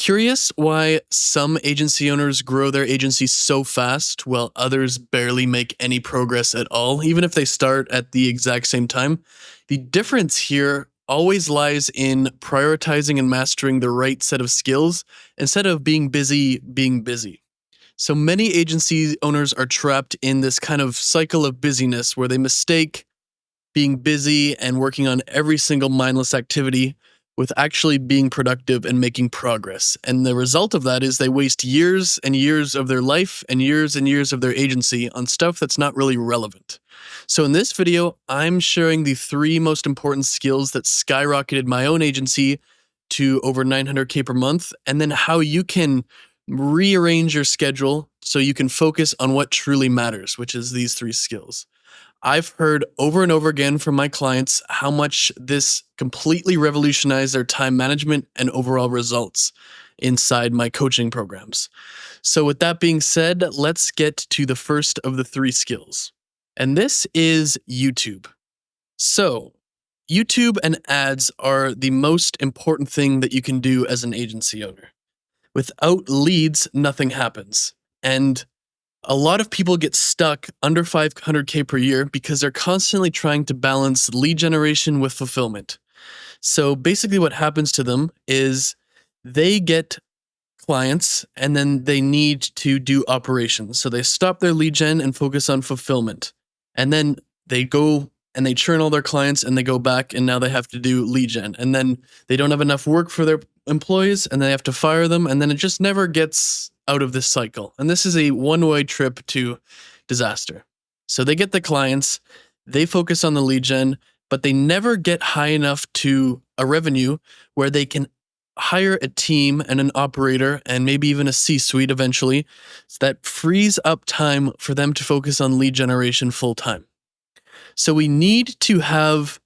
Curious why some agency owners grow their agency so fast while others barely make any progress at all, even if they start at the exact same time? The difference here always lies in prioritizing and mastering the right set of skills instead of being busy being busy. So many agency owners are trapped in this kind of cycle of busyness where they mistake being busy and working on every single mindless activity with actually being productive and making progress. And the result of that is they waste years and years of their life and years of their agency on stuff that's not really relevant. So in this video, I'm sharing the 3 most important skills that skyrocketed my own agency to over 900K per month, and then how you can rearrange your schedule so you can focus on what truly matters, which is these 3 skills. I've heard over and over again from my clients how much this completely revolutionized their time management and overall results inside my coaching programs. So with that being said, let's get to the first of the 3 skills. And this is YouTube. So YouTube and ads are the most important thing that you can do as an agency owner. Without leads, nothing happens. And a lot of people get stuck under 500K per year because they're constantly trying to balance lead generation with fulfillment. So basically what happens to them is they get clients and then they need to do operations. So they stop their lead gen and focus on fulfillment. And then they go and they churn all their clients and they go back and now they have to do lead gen. And then they don't have enough work for their employees and they have to fire them. And then it just never gets out of this cycle. And this is a one-way trip to disaster. So they get the clients, they focus on the lead gen, but they never get high enough to a revenue where they can hire a team and an operator and maybe even a C-suite eventually. So that frees up time for them to focus on lead generation full time. So we need to have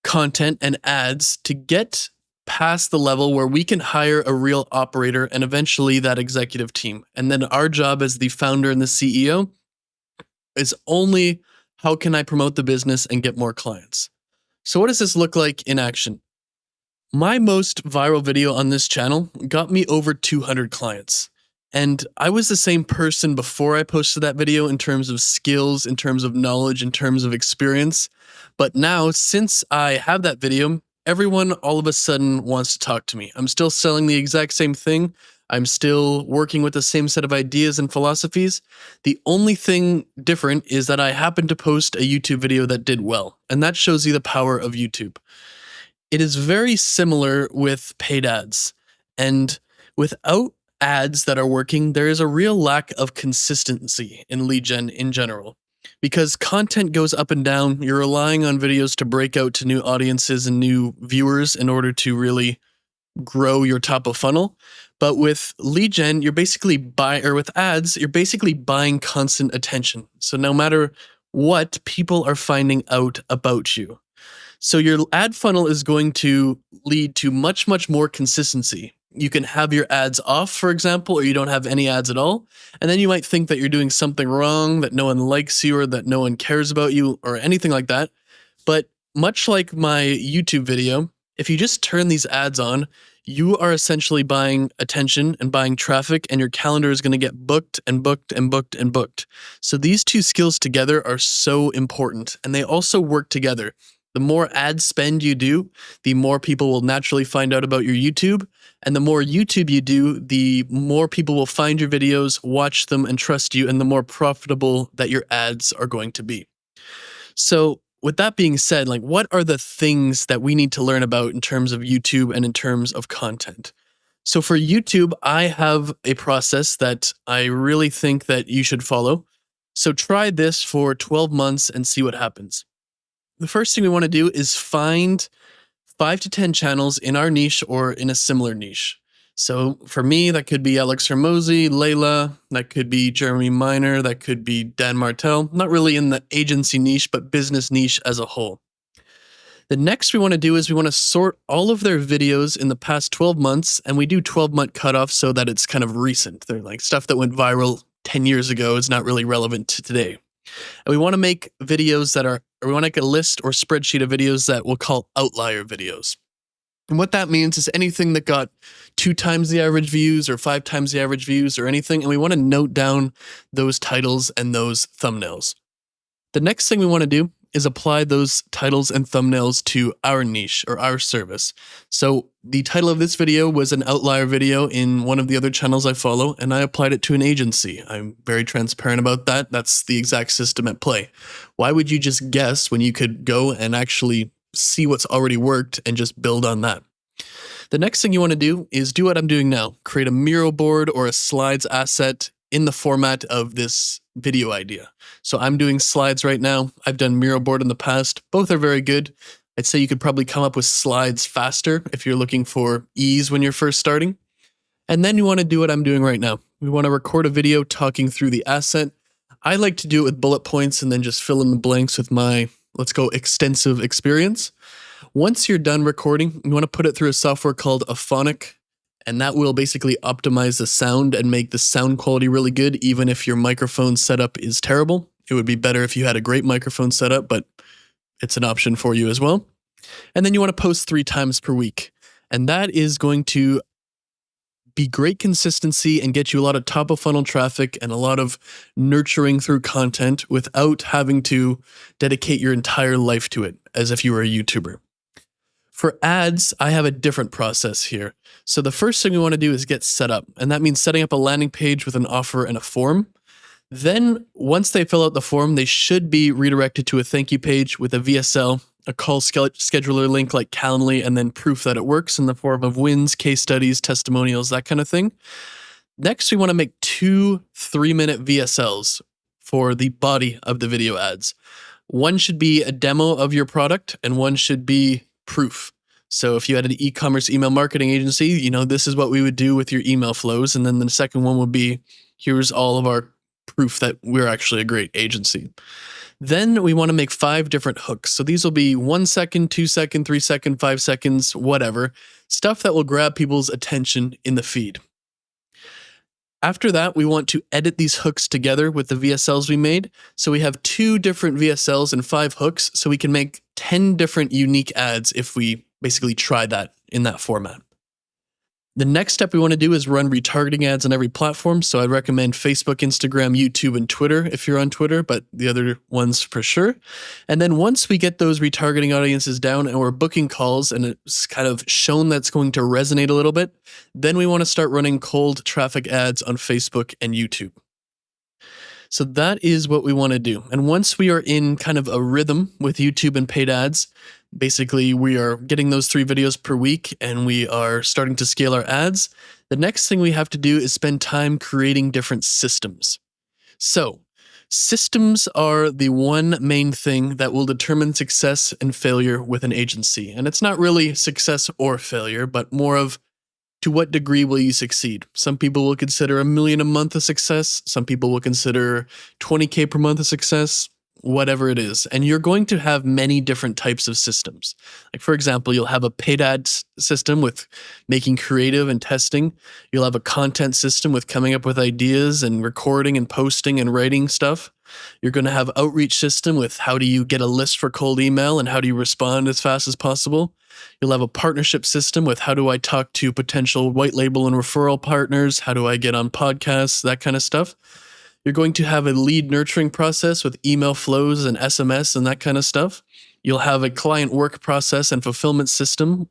content and ads to get past the level where we can hire a real operator and eventually that executive team. And then our job as the founder and the CEO is only how can I promote the business and get more clients. So what does this look like in action? My most viral video on this channel got me over 200 clients. And I was the same person before I posted that video in terms of skills, in terms of knowledge, in terms of experience. But now, since I have that video, everyone all of a sudden wants to talk to me. I'm still selling the exact same thing. I'm still working with the same set of ideas and philosophies. The only thing different is that I happened to post a YouTube video that did well. And that shows you the power of YouTube. It is very similar with paid ads. And without ads that are working, there is a real lack of consistency in lead gen in general. Because content goes up and down, you're relying on videos to break out to new audiences and new viewers in order to really grow your top of funnel. But with lead gen, you're basically with ads, you're basically buying constant attention. So no matter what, people are finding out about you. So your ad funnel is going to lead to much more consistency. You can have your ads off, for example, or you don't have any ads at all. And then you might think that you're doing something wrong, that no one likes you or that no one cares about you or anything like that. But much like my YouTube video, if you just turn these ads on, you are essentially buying attention and buying traffic, and your calendar is going to get booked and booked and booked and booked. So these 2 skills together are so important, and they also work together. The more ad spend you do, the more people will naturally find out about your YouTube. And the more YouTube you do, the more people will find your videos, watch them, and trust you, and the more profitable that your ads are going to be. So with that being said, what are the things that we need to learn about in terms of YouTube and in terms of content? So for YouTube, I have a process that I really think that you should follow. So try this for 12 months and see what happens. The first thing we want to do is find 5 to 10 channels in our niche or in a similar niche. So for me, that could be Alex Hormozi, Layla, that could be Jeremy Miner, that could be Dan Martell, not really in the agency niche, but business niche as a whole. The next we want to do is we want to sort all of their videos in the past 12 months, and we do 12-month cutoff so that it's kind of recent. They're like stuff that went viral 10 years ago is not really relevant to today. And we want to make videos that are, or we want to make a list or spreadsheet of videos that we'll call outlier videos. And what that means is anything that got 2 times the average views or 5 times the average views or anything, and we want to note down those titles and those thumbnails. The next thing we want to do is apply those titles and thumbnails to our niche or our service. So the title of this video was an outlier video in one of the other channels I follow, and I applied it to an agency. I'm very transparent about that. That's the exact system at play. Why would you just guess when you could go and actually see what's already worked and just build on that? The next thing you want to do is do what I'm doing now. Create a Miro board or a slides asset in the format of this video idea. So I'm doing slides right now. I've done Miro board in the past. Both are very good. I'd say you could probably come up with slides faster if you're looking for ease when you're first starting. And then you want to do what I'm doing right now. We want to record a video talking through the asset. I like to do it with bullet points and then just fill in the blanks with my, let's go, extensive experience. Once you're done recording, you want to put it through a software called Auphonic, and that will basically optimize the sound and make the sound quality really good, even if your microphone setup is terrible. It would be better if you had a great microphone setup, but it's an option for you as well. And then you want to post 3 times per week. And that is going to be great consistency and get you a lot of top of funnel traffic and a lot of nurturing through content without having to dedicate your entire life to it as if you were a YouTuber. For ads, I have a different process here. So the first thing we want to do is get set up, and that means setting up a landing page with an offer and a form. Then once they fill out the form, they should be redirected to a thank you page with a VSL, a call scheduler link like Calendly, and then proof that it works in the form of wins, case studies, testimonials, that kind of thing. Next, we want to make 2 3-minute VSLs for the body of the video ads. One should be a demo of your product, and one should be proof. So if you had an e-commerce email marketing agency, this is what we would do with your email flows. And then the second one would be, here's all of our proof that we're actually a great agency. Then we want to make 5 different hooks. So these will be 1 second, 2 second, 3 second, 5 seconds, whatever. Stuff that will grab people's attention in the feed. After that, we want to edit these hooks together with the VSLs we made. So we have 2 different VSLs and 5 hooks, so we can make 10 different unique ads if we basically try that in that format. The next step we want to do is run retargeting ads on every platform. So I'd recommend Facebook, Instagram, YouTube, and Twitter if you're on Twitter, but the other ones for sure. And then once we get those retargeting audiences down and we're booking calls and it's kind of shown that's going to resonate a little bit, then we want to start running cold traffic ads on Facebook and YouTube. So that is what we want to do. And once we are in kind of a rhythm with YouTube and paid ads, basically we are getting those 3 videos per week and we are starting to scale our ads. The next thing we have to do is spend time creating different systems. So systems are the one main thing that will determine success and failure with an agency. And it's not really success or failure, but more of to what degree will you succeed? Some people will consider $1 million a month a success. Some people will consider $20K per month a success, whatever it is. And you're going to have many different types of systems. Like for example, you'll have a paid ad system with making creative and testing. You'll have a content system with coming up with ideas and recording and posting and writing stuff. You're going to have outreach system with how do you get a list for cold email and how do you respond as fast as possible. You'll have a partnership system with how do I talk to potential white label and referral partners? How do I get on podcasts? That kind of stuff. You're going to have a lead nurturing process with email flows and SMS and that kind of stuff. You'll have a client work process and fulfillment system.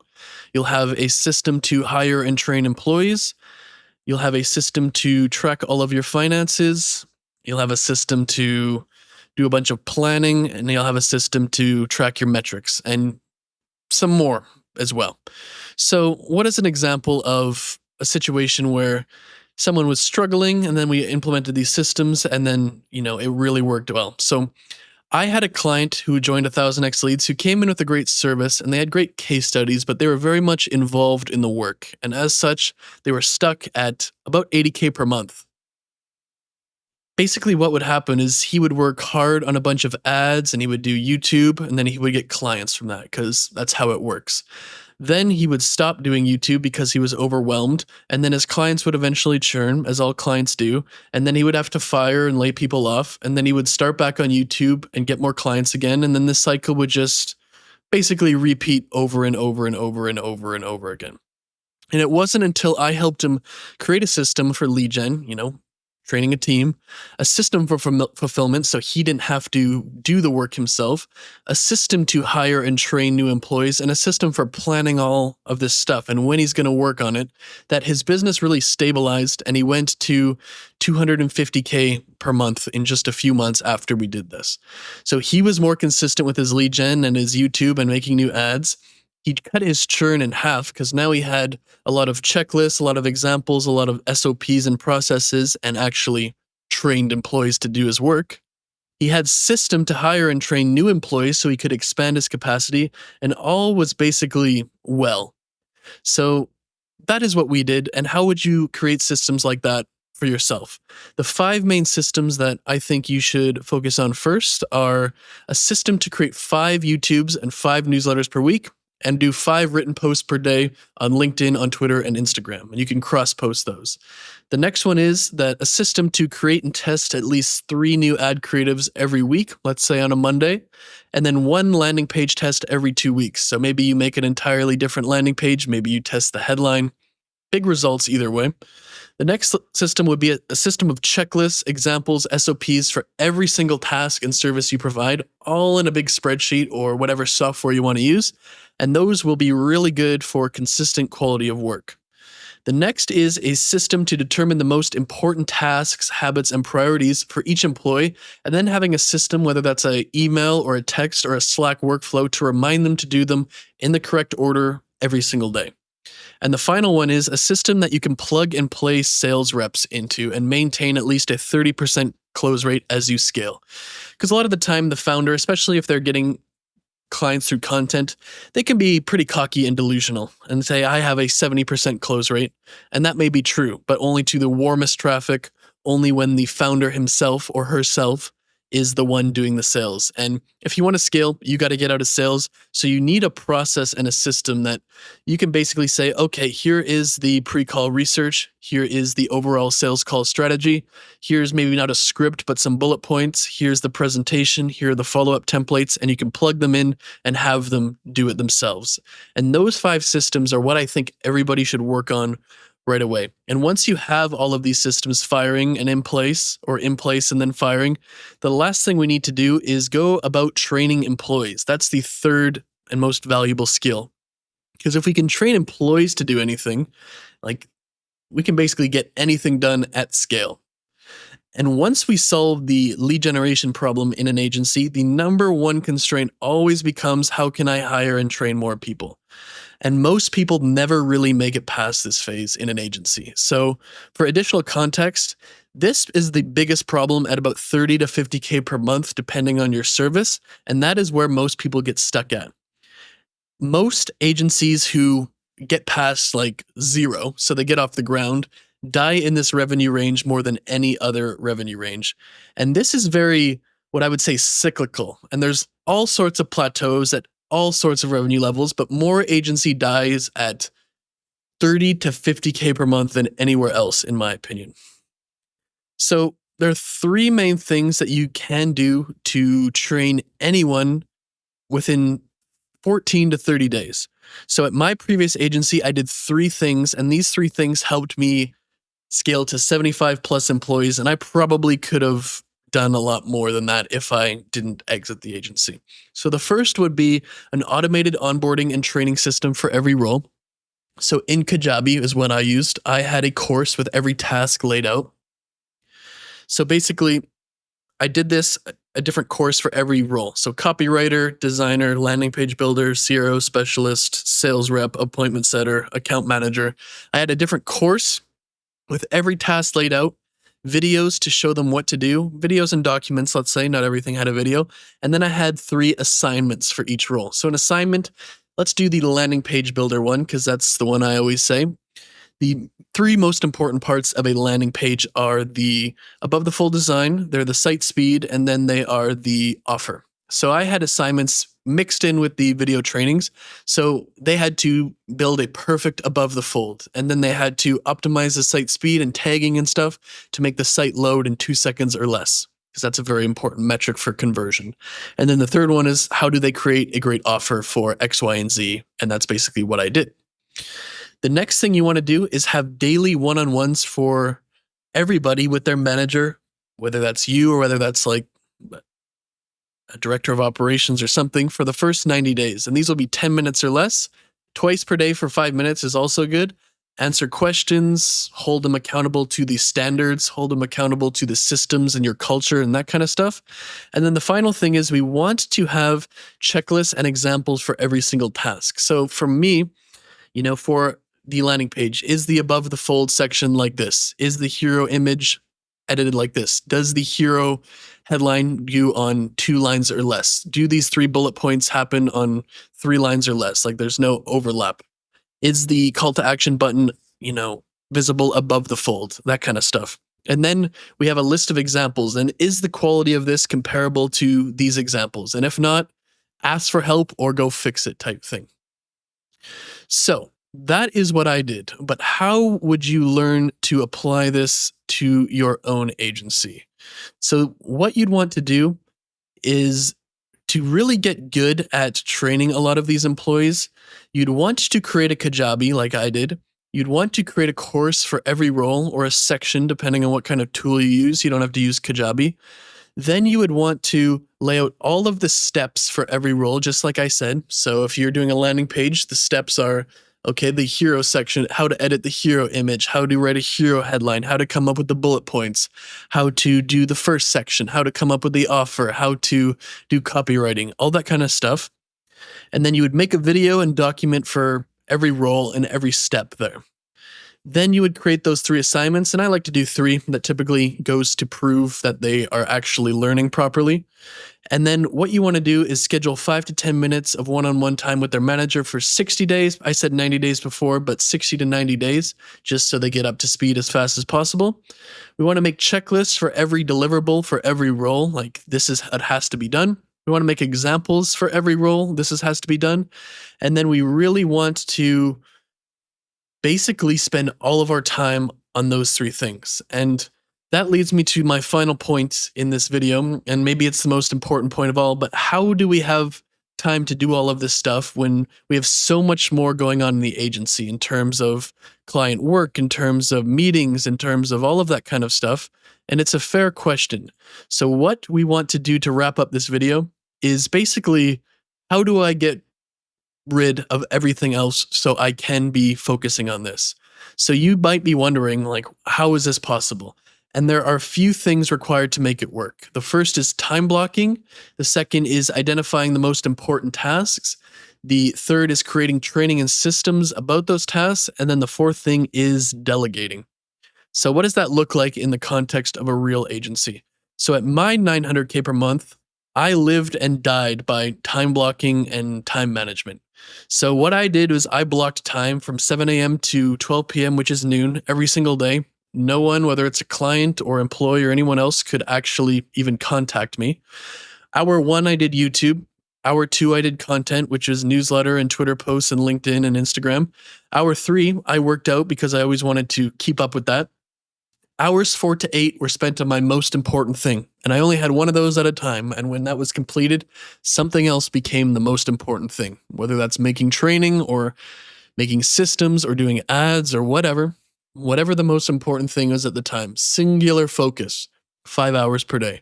You'll have a system to hire and train employees. You'll have a system to track all of your finances. You'll have a system to do a bunch of planning, and you'll have a system to track your metrics and some more as well. So what is an example of a situation where someone was struggling and then we implemented these systems and then, it really worked well? So I had a client who joined 1000X Leads who came in with a great service and they had great case studies, but they were very much involved in the work. And as such, they were stuck at about $80K per month. Basically what would happen is he would work hard on a bunch of ads and he would do YouTube and then he would get clients from that because that's how it works. Then he would stop doing YouTube because he was overwhelmed, and then his clients would eventually churn, as all clients do, and then he would have to fire and lay people off, and then he would start back on YouTube and get more clients again, and then this cycle would just basically repeat over and over and over and over and over again. And it wasn't until I helped him create a system for lead gen, training a team, a system for fulfillment so he didn't have to do the work himself, a system to hire and train new employees, and a system for planning all of this stuff and when he's going to work on it, that his business really stabilized and he went to 250K per month in just a few months after we did this. So he was more consistent with his lead gen and his YouTube and making new ads. He cut his churn in half because now he had a lot of checklists, a lot of examples, a lot of SOPs and processes, and actually trained employees to do his work. He had system to hire and train new employees so he could expand his capacity, and all was basically well. So that is what we did. And how would you create systems like that for yourself? The 5 main systems that I think you should focus on first are a system to create 5 YouTubes and 5 newsletters per week, and do 5 written posts per day on LinkedIn, on Twitter, and Instagram. And you can cross-post those. The next one is that a system to create and test at least 3 new ad creatives every week, let's say on a Monday, and then 1 landing page test every 2 weeks. So maybe you make an entirely different landing page, maybe you test the headline. Big results either way. The next system would be a system of checklists, examples, SOPs for every single task and service you provide, all in a big spreadsheet or whatever software you want to use. And those will be really good for consistent quality of work. The next is a system to determine the most important tasks, habits, and priorities for each employee, and then having a system, whether that's an email or a text or a Slack workflow, to remind them to do them in the correct order every single day. And the final one is a system that you can plug and play sales reps into and maintain at least a 30% close rate as you scale. Because a lot of the time, the founder, especially if they're getting clients through content, they can be pretty cocky and delusional and say, I have a 70% close rate. And that may be true, but only to the warmest traffic, only when the founder himself or herself is the one doing the sales. And if you want to scale, you got to get out of sales. So you need a process and a system that you can basically say, okay, here is the pre-call research. Here is the overall sales call strategy. Here's maybe not a script, but some bullet points. Here's the presentation. Here are the follow-up templates, and you can plug them in and have them do it themselves. And those 5 systems are what I think everybody should work on right away. And once you have all of these systems firing and in place, or in place and then firing, the last thing we need to do is go about training employees. That's the 3rd and most valuable skill. Because if we can train employees to do anything, like, we can basically get anything done at scale. And once we solve the lead generation problem in an agency, the number 1 constraint always becomes, how can I hire and train more people? And most people never really make it past this phase in an agency. So for additional context, this is the biggest problem at about 30 to 50K per month, depending on your service. And that is where most people get stuck at. Most agencies who get past like 0, so they get off the ground, die in this revenue range more than any other revenue range. And this is very, what I would say, cyclical. And there's all sorts of plateaus at all sorts of revenue levels, but more agency dies at 30 to 50K per month than anywhere else, in my opinion. So there are 3 main things that you can do to train anyone within 14 to 30 days. So at my previous agency, I did 3 things, and these 3 things helped me scale to 75 plus employees, and I probably could have done a lot more than that if I didn't exit the agency. So the first would be an automated onboarding and training system for every role. So in Kajabi is what I used. I had a course with every task laid out. So basically, I did this, a different course for every role. So copywriter, designer, landing page builder, CRO specialist, sales rep, appointment setter, account manager. I had a different course with every task laid out, videos to show them what to do, videos and documents, let's say, not everything had a video. And then I had 3 assignments for each role. So an assignment, let's do the landing page builder one, because that's the one I always say. The 3 most important parts of a landing page are the above the fold design, they're the site speed, and then they are the offer. So I had assignments mixed in with the video trainings. So they had to build a perfect above the fold, and then they had to optimize the site speed and tagging and stuff to make the site load in 2 seconds or less. because that's a very important metric for conversion. And then the third one is how do they create a great offer for X, Y, and Z? And that's basically what I did. The next thing you want to do is have daily one-on-ones for everybody with their manager, whether that's you or whether that's like a director of operations or something, for the first 90 days. And these will be 10 minutes or less. Twice per day for 5 minutes is also good. Answer questions, hold them accountable to the standards, hold them accountable to the systems and your culture and that kind of stuff. And then the final thing is we want to have checklists and examples for every single task. So for me, for the landing page, is the above the fold section like this? Is the hero image edited like this? Does the hero headline view on 2 lines or less? Do these 3 bullet points happen on 3 lines or less? Like there's no overlap. Is the call to action button, visible above the fold? That kind of stuff. And then we have a list of examples. And is the quality of this comparable to these examples? And if not, ask for help or go fix it type thing. So that is what I did. But how would you learn to apply this to your own agency? So what you'd want to do is to really get good at training a lot of these employees, you'd want to create a Kajabi like I did. You'd want to create a course for every role or a section, depending on what kind of tool you use. You don't have to use Kajabi. Then you would want to lay out all of the steps for every role, just like I said. So if you're doing a landing page, the steps are, okay, the hero section, how to edit the hero image, how to write a hero headline, how to come up with the bullet points, how to do the first section, how to come up with the offer, how to do copywriting, all that kind of stuff. And then you would make a video and document for every role and every step there. Then you would create those 3 assignments, and I like to do 3 that typically goes to prove that they are actually learning properly. And then what you want to do is schedule 5 to 10 minutes of one-on-one time with their manager for 60 days. I said 90 days before, but 60 to 90 days, just so they get up to speed as fast as possible. We want to make checklists for every deliverable for every role, like it has to be done. We want to make examples for every role, has to be done. And then we really want to basically spend all of our time on those 3 things. And that leads me to my final point in this video, and maybe it's the most important point of all, but how do we have time to do all of this stuff when we have so much more going on in the agency in terms of client work, in terms of meetings, in terms of all of that kind of stuff? And it's a fair question. So what we want to do to wrap up this video is basically, how do I get rid of everything else so I can be focusing on this? So you might be wondering, like, how is this possible? And there are a few things required to make it work. The first is time blocking. The second is identifying the most important tasks. The third is creating training and systems about those tasks. And then the fourth thing is delegating. So what does that look like in the context of a real agency? So at my $900K per month, I lived and died by time blocking and time management. So what I did was I blocked time from 7 a.m. to 12 p.m., which is noon, every single day. No one, whether it's a client or employee or anyone else, could actually even contact me. Hour 1, I did YouTube. Hour 2, I did content, which is newsletter and Twitter posts and LinkedIn and Instagram. Hour 3, I worked out because I always wanted to keep up with that. Hours 4 to 8 were spent on my most important thing, and I only had one of those at a time, and when that was completed, something else became the most important thing, whether that's making training or making systems or doing ads or whatever the most important thing was at the time. Singular focus, 5 hours per day.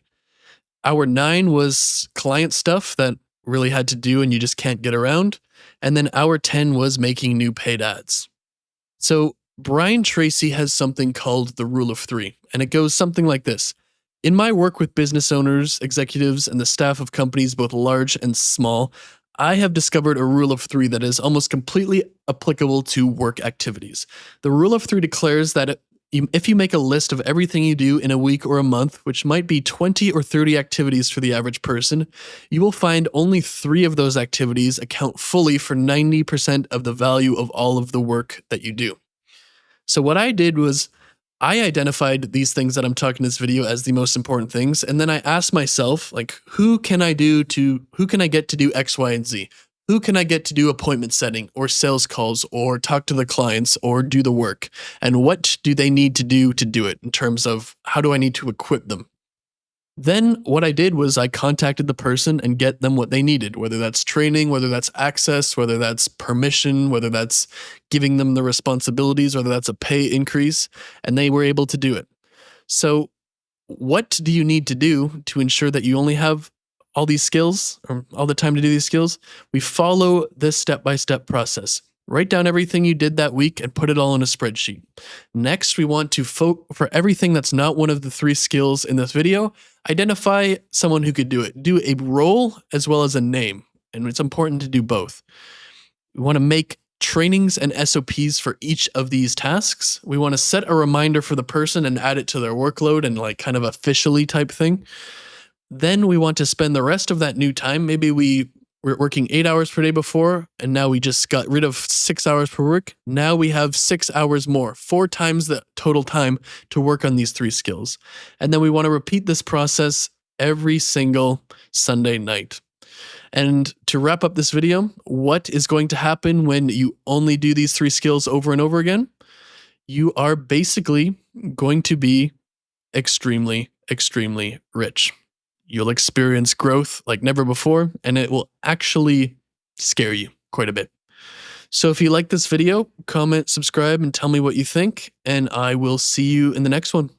Hour 9 was client stuff that really had to do and you just can't get around, and then hour 10 was making new paid ads. So Brian Tracy has something called the Rule of 3, and it goes something like this. In my work with business owners, executives, and the staff of companies both large and small, I have discovered a rule of 3 that is almost completely applicable to work activities. The Rule of 3 declares that if you make a list of everything you do in a week or a month, which might be 20 or 30 activities for the average person, you will find only 3 of those activities account fully for 90% of the value of all of the work that you do. So what I did was I identified these things that I'm talking in this video as the most important things. And then I asked myself, like, who can I get to do X, Y, and Z? Who can I get to do appointment setting or sales calls or talk to the clients or do the work? And what do they need to do it in terms of how do I need to equip them? Then what I did was I contacted the person and get them what they needed, whether that's training, whether that's access, whether that's permission, whether that's giving them the responsibilities, whether that's a pay increase, and they were able to do it. So, what do you need to do to ensure that you only have all these skills or all the time to do these skills? We follow this step by step process. Write down everything you did that week and put it all in a spreadsheet. Next, we want to, for everything that's not one of the 3 skills in this video, identify someone who could do it. Do a role as well as a name. And it's important to do both. We want to make trainings and SOPs for each of these tasks. We want to set a reminder for the person and add it to their workload and like kind of officially type thing. Then we want to spend the rest of that new time. Maybe we were working 8 hours per day before, and now we just got rid of 6 hours per work. Now we have 6 hours more, 4 times the total time to work on these 3 skills. And then we want to repeat this process every single Sunday night. And to wrap up this video, what is going to happen when you only do these 3 skills over and over again? You are basically going to be extremely, extremely rich. You'll experience growth like never before, and it will actually scare you quite a bit. So if you like this video, comment, subscribe, and tell me what you think, and I will see you in the next one.